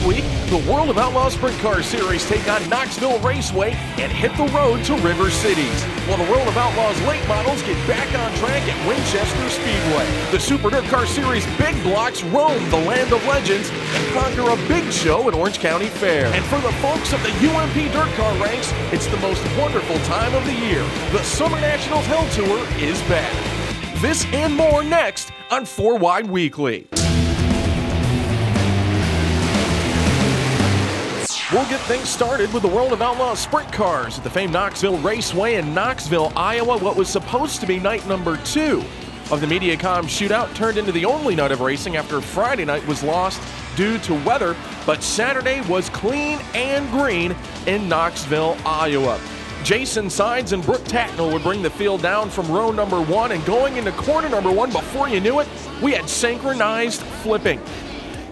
week, the World of Outlaws Sprint Car Series take on Knoxville Raceway and hit the road to River Cities, while the World of Outlaws late models get back on track at Winchester Speedway. The Super DIRTcar Series big blocks roam the land of legends and conquer a big show at Orange County Fair. And for the folks of the UMP DIRTcar ranks, it's the most wonderful time of the year. The Summer Nationals Hell Tour is back. This and more next on 4 Wide Weekly. We'll get things started with the World of Outlaws Sprint Cars at the famed Knoxville Raceway in Knoxville, Iowa. What was supposed to be night number 2 of the Mediacom shootout turned into the only night of racing after Friday night was lost due to weather, but Saturday was clean and green in Knoxville, Iowa. Jason Sides and Brooke Tacknell would bring the field down from row number 1, and going into corner number 1, before you knew it, we had synchronized flipping.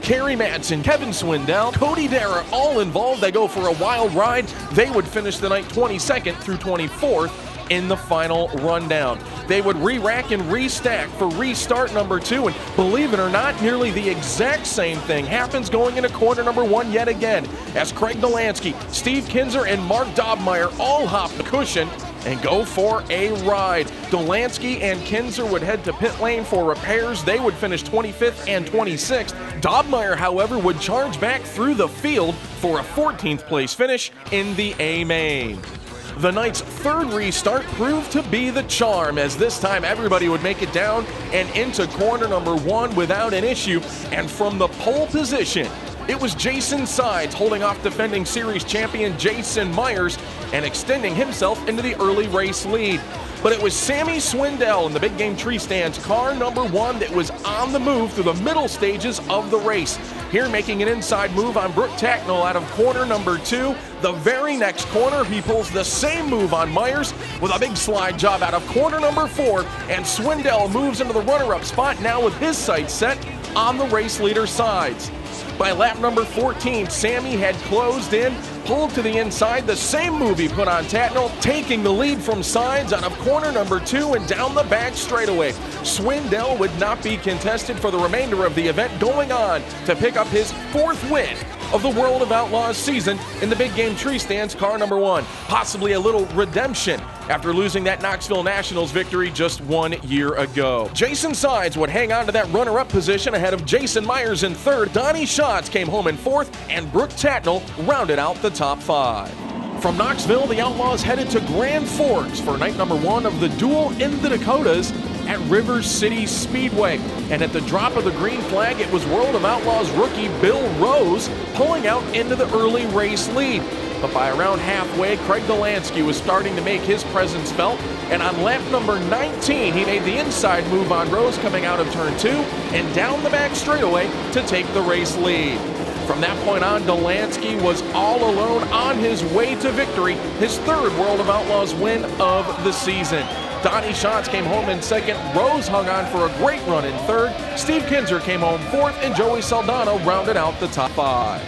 Kerry Madsen, Kevin Swindell, Cody Dara, all involved. They go for a wild ride. They would finish the night 22nd through 24th in the final rundown. They would re-rack and restack for restart number 2, and believe it or not, nearly the exact same thing happens going into corner number 1 yet again, as Craig Delansky, Steve Kinzer, and Mark Dobmeyer all hop the cushion and go for a ride. Delansky and Kinzer would head to pit lane for repairs. They would finish 25th and 26th. Dobmeyer, however, would charge back through the field for a 14th place finish in the A main. The night's third restart proved to be the charm, as this time everybody would make it down and into corner number 1 without an issue, and from the pole position, it was Jason Sides holding off defending series champion Jason Myers and extending himself into the early race lead. But it was Sammy Swindell in the Big Game Tree Stands car number 1 that was on the move through the middle stages of the race. Here making an inside move on Brooke Tacknell out of corner number 2. The very next corner, he pulls the same move on Myers with a big slide job out of corner number 4, and Swindell moves into the runner-up spot now with his sights set on the race leader Sides. By lap number 14, Sammy had closed in, pulled to the inside, the same move he put on Tacknell, taking the lead from Sides out of corner number 2 and down the back straightaway. Swindell would not be contested for the remainder of the event, going on to pick up his 4th win of the World of Outlaws season in the Big Game Tree Stands car number 1. Possibly a little redemption after losing that Knoxville Nationals victory just 1 year ago. Jason Sides would hang on to that runner-up position ahead of Jason Myers in 3rd. Donnie Schatz came home in 4th, and Brooke Tacknell rounded out the top 5. From Knoxville, the Outlaws headed to Grand Forks for night number 1 of the Duel in the Dakotas at River City Speedway. And at the drop of the green flag, it was World of Outlaws rookie Bill Rose pulling out into the early race lead. But by around halfway, Craig Delansky was starting to make his presence felt, and on lap number 19, he made the inside move on Rose coming out of turn 2 and down the back straightaway to take the race lead. From that point on, Delansky was all alone on his way to victory, his 3rd World of Outlaws win of the season. Donnie Schatz came home in 2nd, Rose hung on for a great run in 3rd, Steve Kinzer came home 4th, and Joey Saldana rounded out the top 5.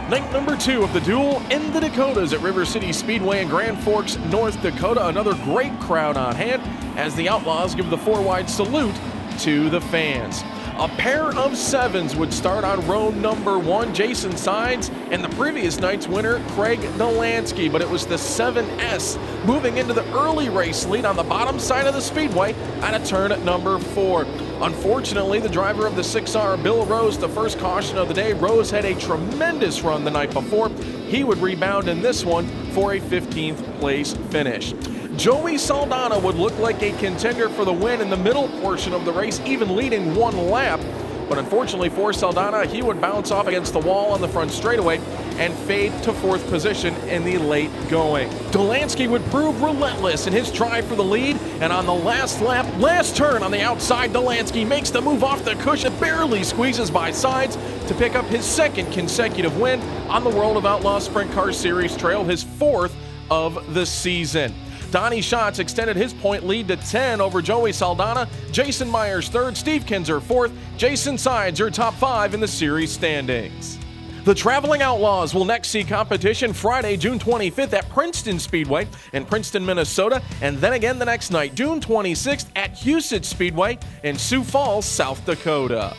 Night number 2 of the Duel in the Dakotas at River City Speedway in Grand Forks, North Dakota. Another great crowd on hand as the Outlaws give the 4-wide salute to the fans. A pair of 7s would start on row number 1, Jason Sides, and the previous night's winner, Craig Delansky. But it was the 7S moving into the early race lead on the bottom side of the speedway out of turn at number 4. Unfortunately, the driver of the 6R, Bill Rose, the first caution of the day. Rose had a tremendous run the night before. He would rebound in this one for a 15th place finish. Joey Saldana would look like a contender for the win in the middle portion of the race, even leading 1 lap. But unfortunately for Saldana, he would bounce off against the wall on the front straightaway and fade to 4th position in the late going. Delansky would prove relentless in his try for the lead, and on the last lap, last turn on the outside, Delansky makes the move off the cushion, barely squeezes by Sides to pick up his 2nd consecutive win on the World of Outlaws Sprint Car Series trail, his 4th of the season. Donnie Schatz extended his point lead to 10 over Joey Saldana. Jason Myers 3rd, Steve Kinzer 4th, Jason Sides your top 5 in the series standings. The Traveling Outlaws will next see competition Friday, June 25th at Princeton Speedway in Princeton, Minnesota, and then again the next night, June 26th at Huset's Speedway in Sioux Falls, South Dakota.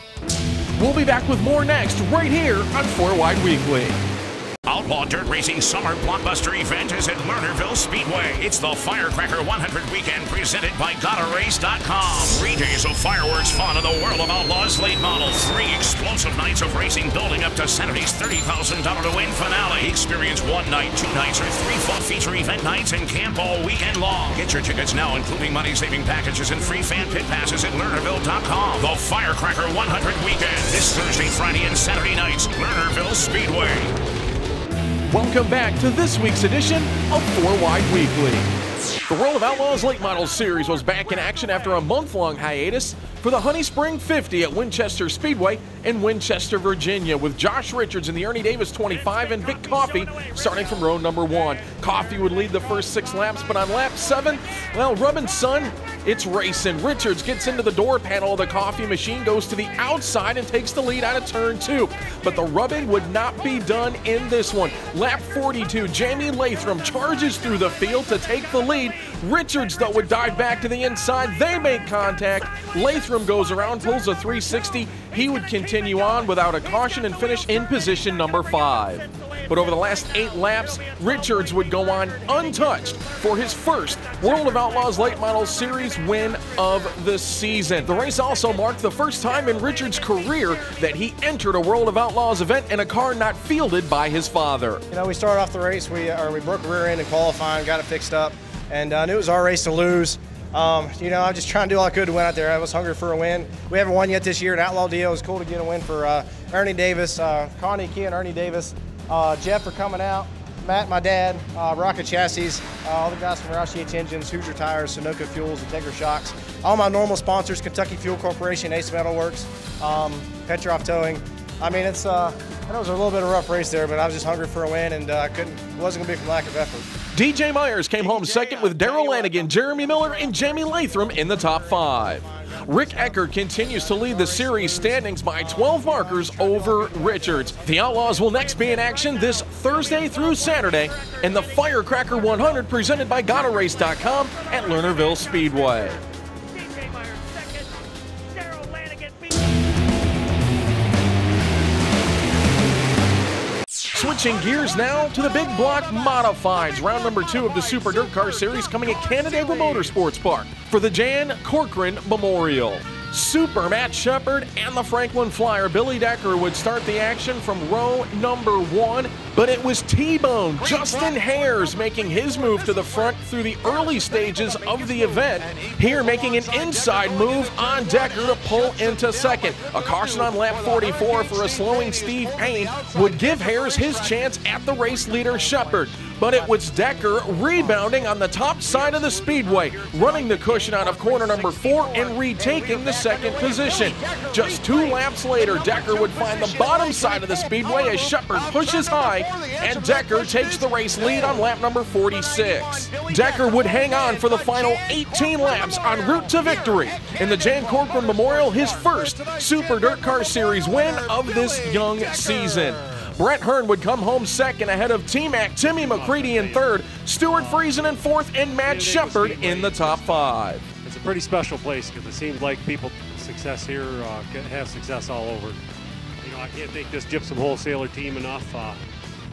We'll be back with more next, right here on 4 Wide Weekly. Outlaw Dirt Racing Summer Blockbuster event is at Lernerville Speedway. It's the Firecracker 100 Weekend presented by GottaRace.com. 3 days of fireworks fun in the world of Outlaws late models. 3 explosive nights of racing building up to Saturday's $30,000 to win finale. Experience 1 night, 2 nights, or 3 full feature event nights and camp all weekend long. Get your tickets now, including money-saving packages and free fan pit passes at Lernerville.com. The Firecracker 100 Weekend. This Thursday, Friday, and Saturday nights. Lernerville Speedway. Welcome back to this week's edition of 4 Wide Weekly. The World of Outlaws Late Models Series was back in action after a month-long hiatus for the Honey Spring 50 at Winchester Speedway in Winchester, Virginia, with Josh Richards in the Ernie Davis 25 and Vic Coffey starting from row number 1. Coffey would lead the first 6 laps, but on lap 7, well, rubbing sun, it's racing. Richards gets into the door panel of the Coffey machine, goes to the outside and takes the lead out of turn 2. But the rubbing would not be done in this one. Lap 42, Jamie Latham charges through the field to take the lead. Richards, though, would dive back to the inside. They make contact. Latham goes around, pulls a 360. He would continue on without a caution and finish in position number 5. But over the last 8 laps, Richards would go on untouched for his first World of Outlaws Late Models Series win of the season. The race also marked the first time in Richards' career that he entered a World of Outlaws event in a car not fielded by his father. You know, we started off the race, we broke a rear end in qualifying, got it fixed up, and knew it was our race to lose. You know, I'm just trying to do all I could to win out there. I was hungry for a win. We haven't won yet this year at Outlaw Deal. It was cool to get a win for Ernie Davis, Connie Key and Ernie Davis. Jeff for coming out, Matt, my dad, Rocket Chassis, all the guys from Roush H Engines, Hoosier Tires, Sunoco Fuels, Integra Shocks, all my normal sponsors, Kentucky Fuel Corporation, Ace Metalworks, Petroff Towing. I mean, it's I know it was a little bit of a rough race there, but I was just hungry for a win, and it wasn't going to be from lack of effort. DJ Myers came home second with Darrell Lanigan, Jeremy Miller, and Jamie Latham in the top 5. Rick Eckert continues to lead the series standings by 12 markers over Richards. The Outlaws will next be in action this Thursday through Saturday in the Firecracker 100 presented by GottaRace.com at Lernerville Speedway. DJ Myers second, Darrell Lanigan Switching gears now to the big block modifieds. Round number 2 of the Super Dirt Car Series coming at Canandaigua Motorsports Park for the Jan Corcoran Memorial. Super Matt Shepard and the Franklin Flyer Billy Decker would start the action from row number 1, but it was T-Bone Justin Hares making his move to the front through the early stages of the event. Here making an inside move on Decker to pull into second. A caution on lap 44 for a slowing Steve Payne would give Hares his chance at the race leader Shepard. But it was Decker rebounding on the top side of the speedway, running the cushion out of corner number 4 and retaking the second position. Just 2 laps later, Decker would find the bottom side of the speedway as Shepard pushes high, and Decker takes the race lead on lap number 46. Decker would hang on for the final 18 laps en route to victory in the Jan Corcoran Memorial, his first Super Dirt Car Series win of this young season. Brett Hearn would come home second ahead of T-Mac, Timmy McCready in third, Stuart Friesen in fourth, and Matt Shepard in the top 5. It's a pretty special place because it seems like people success here have success all over. You know, I can't thank this Gypsum Wholesaler team enough.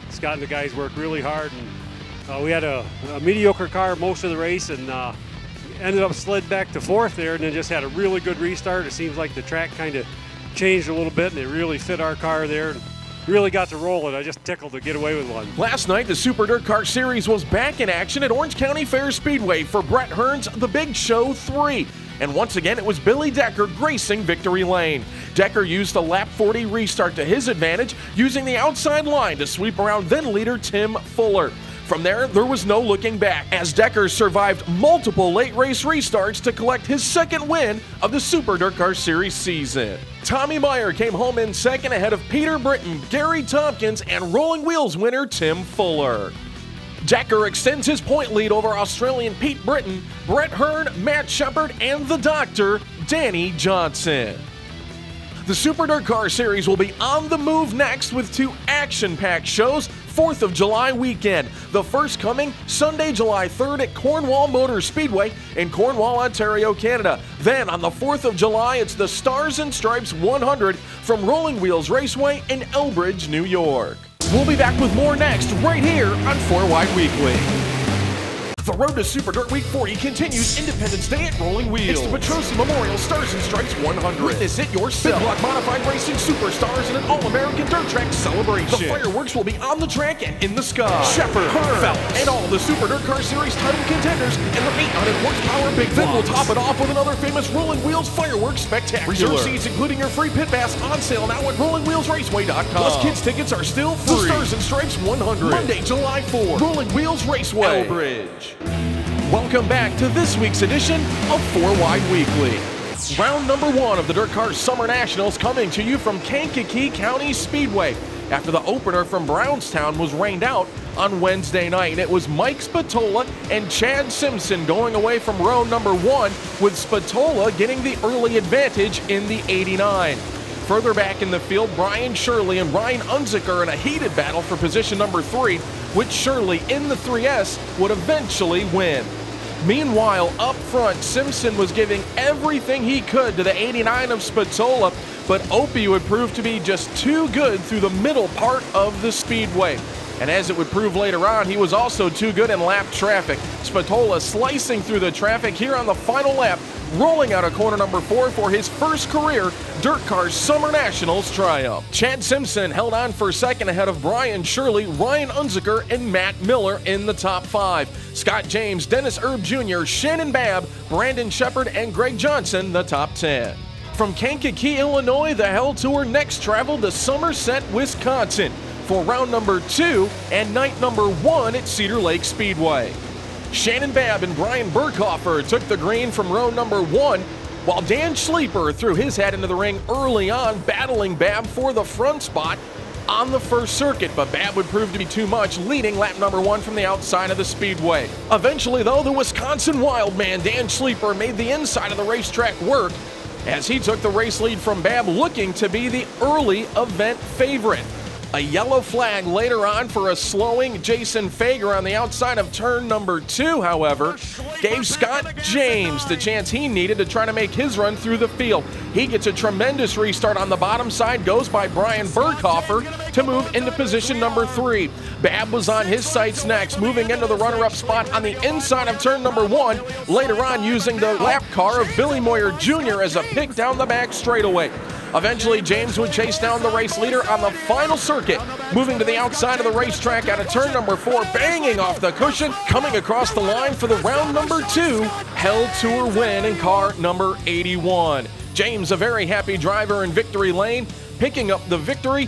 Scott and the guys worked really hard, and we had a mediocre car most of the race, and ended up slid back to 4th there, and then just had a really good restart. It seems like the track kind of changed a little bit, and it really fit our car there. Really got to roll it. I just tickled to get away with one. Last night, the Super Dirt Car Series was back in action at Orange County Fair Speedway for Brett Hearn's The Big Show 3. And once again, it was Billy Decker gracing victory lane. Decker used a lap 40 restart to his advantage, using the outside line to sweep around then leader Tim Fuller. From there was no looking back, as Decker survived multiple late race restarts to collect his second win of the Super Dirt Car Series season. Tommy Meyer came home in second ahead of Peter Britton, Gary Tompkins, and Rolling Wheels winner Tim Fuller. Decker extends his point lead over Australian Pete Britton, Brett Hearn, Matt Shepard, and the Doctor, Danny Johnson. The Super Dirt Car Series will be on the move next with 2 action-packed shows 4th of July weekend. The first coming Sunday, July 3rd at Cornwall Motor Speedway in Cornwall, Ontario, Canada. Then on the 4th of July, it's the Stars and Stripes 100 from Rolling Wheels Raceway in Elbridge, New York. We'll be back with more next, right here on 4 Wide Weekly. The road to Super Dirt Week 40 continues Independence Day at Rolling Wheels. It's the Petrosi Memorial Stars and Stripes 100. Witness it yourself. Big block modified racing superstars in an all-American dirt track celebration. The fireworks will be on the track and in the sky. Shepard, Phelps, and all the Super DIRTcar Series title contenders and their 800 horsepower big blocks. Then we'll top it off with another famous Rolling Wheels fireworks spectacular. Reserve seats, including your free pit pass, on sale now at RollingWheelsRaceway.com. Plus, kids tickets are still free. The Stars and Stripes 100. Monday, July 4th. Rolling Wheels Raceway. Elbridge. Welcome back to this week's edition of 4 Wide Weekly. Round number 1 of the DIRTcar Summer Nationals coming to you from Kankakee County Speedway. After the opener from Brownstown was rained out on Wednesday night, it was Mike Spatola and Chad Simpson going away from row number 1, with Spatola getting the early advantage in the 89. Further back in the field, Brian Shirley and Ryan Unziker in a heated battle for position number 3, which Shirley in the 3S would eventually win. Meanwhile, up front, Simpson was giving everything he could to the 89 of Spatola, but Opie would prove to be just too good through the middle part of the speedway. And as it would prove later on, he was also too good in lap traffic. Spatola slicing through the traffic here on the final lap, rolling out of corner number 4 for his first career DIRTcar Summer Nationals triumph. Chad Simpson held on for second ahead of Brian Shirley, Ryan Unziker, and Matt Miller in the top 5. Scott James, Dennis Erb Jr., Shannon Babb, Brandon Shepard, and Greg Johnson the top 10. From Kankakee, Illinois, the Hell Tour next traveled to Somerset, Wisconsin for round number 2 and night number 1 at Cedar Lake Speedway. Shannon Babb and Brian Burkhofer took the green from row number 1, while Dan Schleeper threw his hat into the ring early on, battling Babb for the front spot on the first circuit, but Babb would prove to be too much, leading lap number 1 from the outside of the speedway. Eventually, though, the Wisconsin Wildman Dan Schleeper made the inside of the racetrack work as he took the race lead from Babb, looking to be the early event favorite. A yellow flag later on for a slowing Jason Fager on the outside of turn number 2, however, gave Scott James the chance he needed to try to make his run through the field. He gets a tremendous restart on the bottom side, goes by Brian Burkhofer to move into position number 3. Babb was on his sights next, moving into the runner-up spot on the inside of turn number 1, later on using the lap car of Billy Moyer Jr. as a pick down the back straightaway. Eventually, James would chase down the race leader on the final circuit, moving to the outside of the racetrack out of turn number 4, banging off the cushion, coming across the line for the round number 2 Hell Tour win in car number 81. James, a very happy driver in victory lane, picking up the victory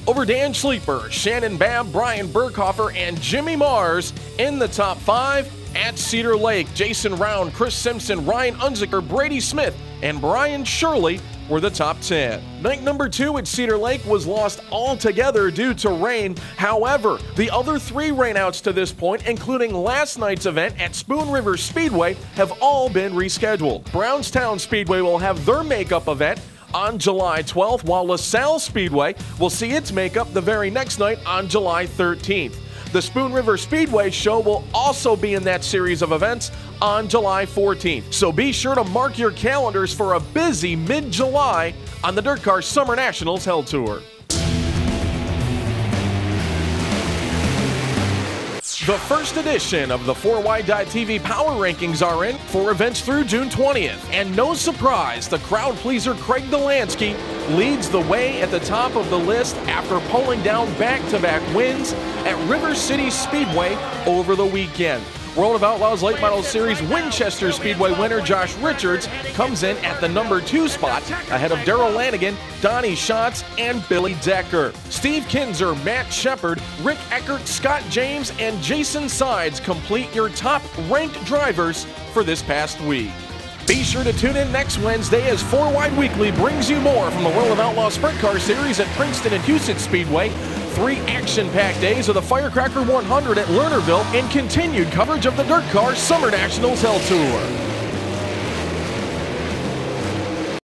over Dan Schleeper, Shannon Babb, Brian Burkhofer, and Jimmy Mars in the top 5 at Cedar Lake. Jason Round, Chris Simpson, Ryan Unziker, Brady Smith, and Brian Shirley were the top 10. Night number 2 at Cedar Lake was lost altogether due to rain. However, the other 3 rainouts to this point, including last night's event at Spoon River Speedway, have all been rescheduled. Brownstown Speedway will have their makeup event on July 12th, while LaSalle Speedway will see its makeup the very next night on July 13th. The Spoon River Speedway show will also be in that series of events on July 14th. So be sure to mark your calendars for a busy mid-July on the DIRTcar Summer Nationals Hell Tour. The first edition of the 4Wide.TV Power Rankings are in for events through June 20th. And no surprise, the crowd pleaser Craig Delansky leads the way at the top of the list after pulling down back-to-back wins at River City Speedway over the weekend. World of Outlaws Late Model Series Winchester Speedway winner Josh Richards comes in at the number 2 spot ahead of Daryl Lanigan, Donnie Schatz, and Billy Decker. Steve Kinzer, Matt Shepard, Rick Eckert, Scott James, and Jason Sides complete your top ranked drivers for this past week. Be sure to tune in next Wednesday as 4 Wide Weekly brings you more from the World of Outlaws Sprint Car Series at Princeton and Houston Speedway, 3 action-packed days of the Firecracker 100 at Lernerville, and continued coverage of the DIRTcar Summer Nationals Hell Tour.